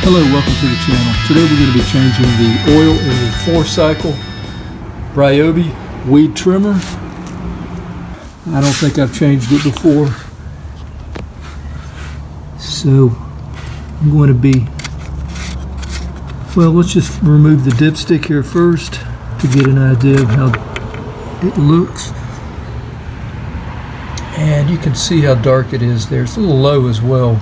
Hello, welcome to the channel. Today we're going to be changing the oil in the 4-cycle Ryobi weed trimmer. I don't think I've changed it before, so I'm going to be, well, let's just remove the dipstick here first to get an idea of how it looks. And you can see how dark it is there. It's a little low as well.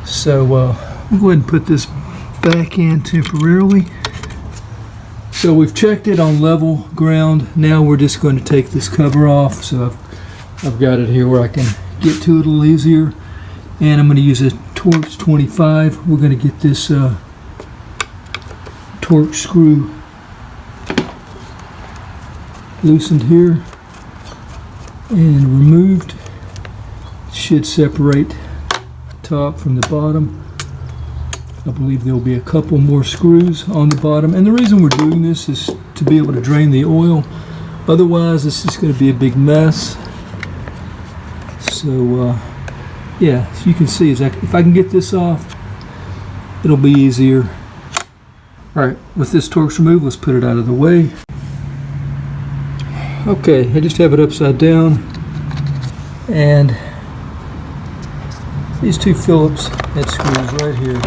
So I'll go ahead and put this back in temporarily. So we've checked it on level ground. Now we're just going to take this cover off. So I've got it here where I can get to it a little easier. And I'm going to use a Torx 25. We're going to get this Torx screw loosened here and removed. It should separate top from the bottom. I believe there will be a couple more screws on the bottom, and the reason we're doing this is to be able to drain the oil. Otherwise this is going to be a big mess. So yeah, so you can see if I can get this off, it'll be easier. Alright, with this Torx removed, let's put it out of the way. Okay, I just have it upside down, and these two Phillips head screws right here.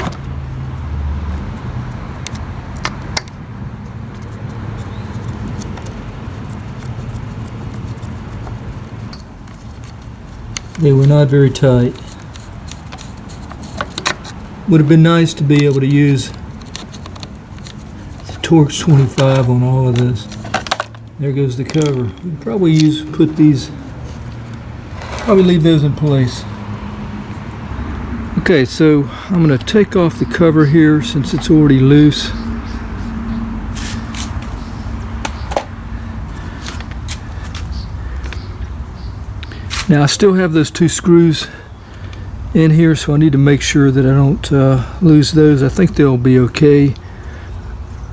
They were not very tight. Would have been nice to be able to use the Torx 25 on all of this. There goes the cover. We'd probably leave those in place. Okay, so I'm going to take off the cover here since it's already loose. Now I still have those two screws in here, so I need to make sure that I don't lose those. I think they'll be okay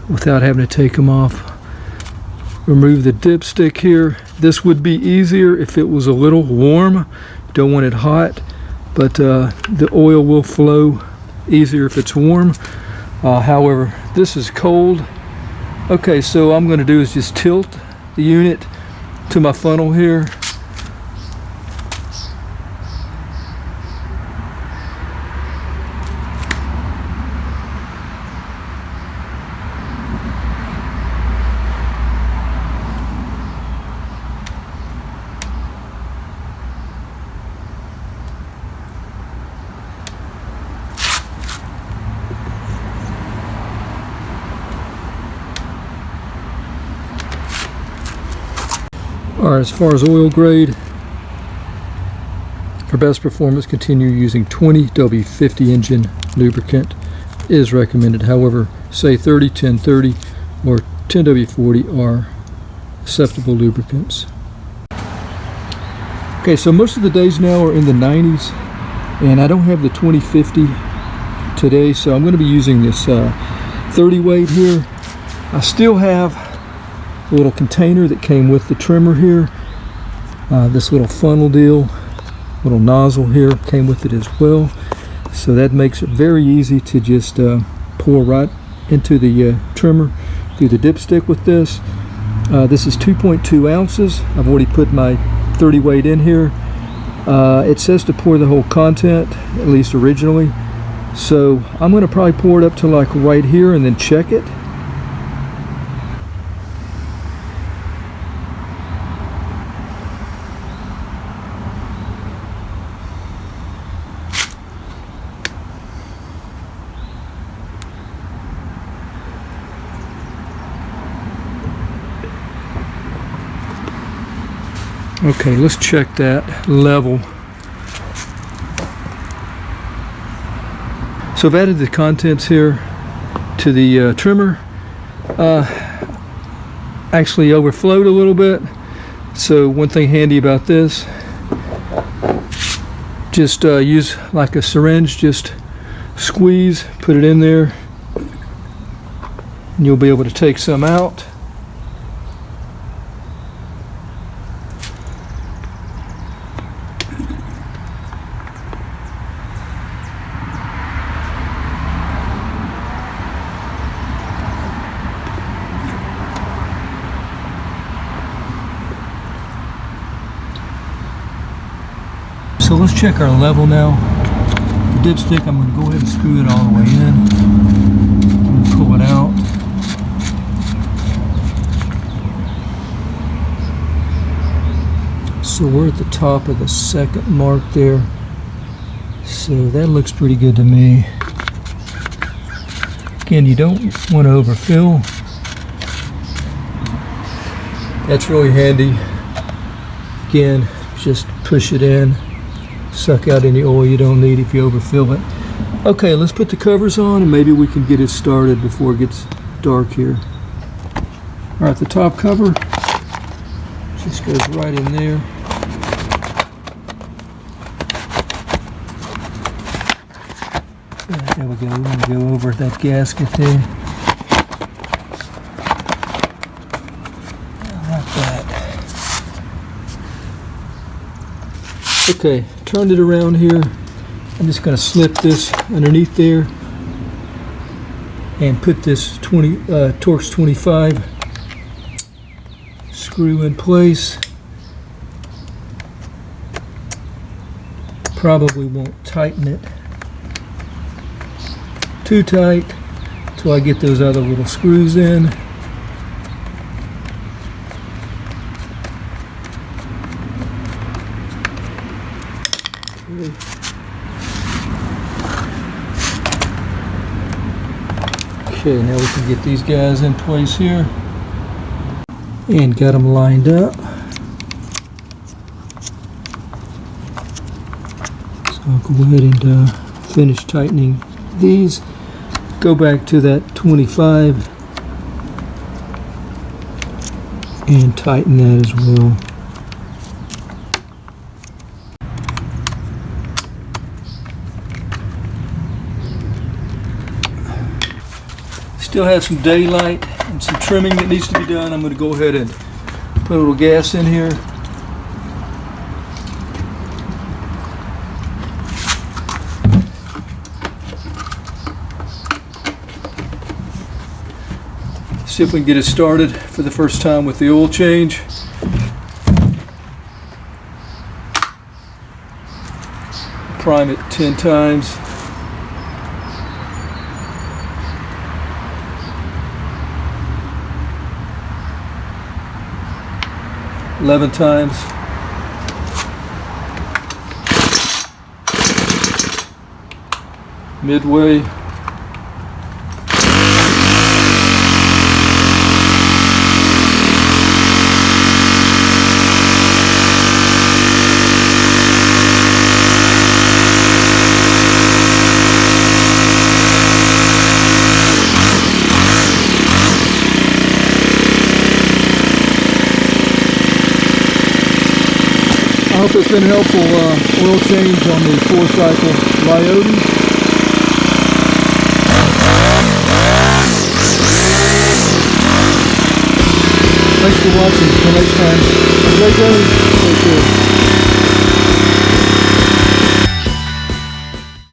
without having to take them off. Remove the dipstick here. This would be easier if it was a little warm. Don't want it hot, but the oil will flow easier if it's warm. However, this is cold. Okay, so I'm going to do is just tilt the unit to my funnel here. Alright, as far as oil grade, for best performance, continue using 20 W50 engine lubricant is recommended. However, say 30, 1030, or 10W40 are acceptable lubricants. Okay, so most of the days now are in the 90s, and I don't have the 2050 today, so I'm going to be using this 30 weight here. I still have a little container that came with the trimmer here. This little funnel deal, little nozzle here came with it as well. So that makes it very easy to just pour right into the trimmer through the dipstick with this. This is 2.2 ounces. I've already put my 30 weight in here. It says to pour the whole content, at least originally. So I'm going to probably pour it up to like right here and then check it. Okay, let's check that level. So I've added the contents here to the trimmer. Actually overflowed a little bit. So one thing handy about this, just use like a syringe, just squeeze, put it in there, and you'll be able to take some out. let's check our level now. The dipstick, I'm going to go ahead and screw it all the way in. I'm going to pull it out. So we're at the top of the second mark there. So that looks pretty good to me. Again, you don't want to overfill. That's really handy. Again, just push it in, suck out any oil you don't need if you overfill it. Okay, let's put the covers on and maybe we can get it started before it gets dark here. All right, the top cover just goes right in there. There we go. We're going to go over that gasket there. Like that. Okay, turn it around here. I'm just going to slip this underneath there and put this Torx 25 screw in place. Probably won't tighten it too tight till I get those other little screws in. Okay, now we can get these guys in place here and got them lined up. So I'll go ahead and finish tightening these. Go back to that 25 and tighten that as well. Still have some daylight and some trimming that needs to be done. I'm going to go ahead and put a little gas in here. See if we can get it started for the first time with the oil change. Prime it 10 times. $11 times. Midway. I hope it's been helpful oil change on the 4-cycle Ryobi. Thanks for watching. Until next time. Have a great day. Take care.